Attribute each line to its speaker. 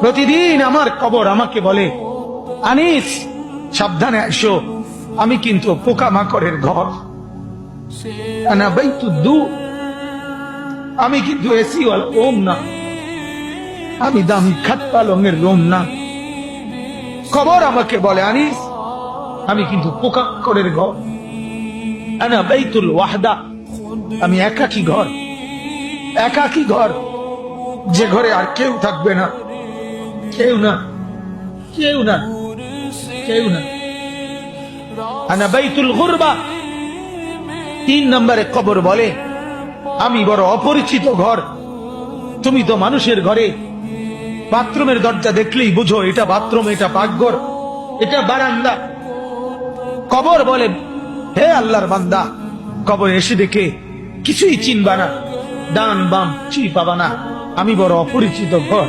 Speaker 1: প্রতিদিন আমার কবর আমাকে বলে, আনিস সাবধানে এসো, আমি কিন্তু পোকামাকড়ের ঘর, আনা বাইতুদ্দু, আমি কিন্তু এসি ওয়ালা রুম না, আমি দামি খাট পালঙের রুম না। কবর আমাকে বলে, আনিস আমি কিন্তু পোকামাকড়ের ঘর, আনা বাইতুল ওয়াহদা, আমি একাকী ঘর, একাকী ঘর, যে ঘরে আর কেউ থাকবে না, কেউ না, কেউ না, কেউ না। আনা বাইতুল গুরবা, 3 নম্বরে কবর বলে, আমি বড় অপরিচিত ঘর, তুমি তো মানুষের ঘরে বাথরুমের দরজা দেখলেই বুঝো এটা বাথরুম, এটা পাকঘর, এটা বারান্দা। কবর বলে, হে আল্লাহর বান্দা, কবর এসে দেখে কিছুই চিনবা না, ডান বাম কিছুই পাবা না, আমি বড় অপরিচিত ঘর।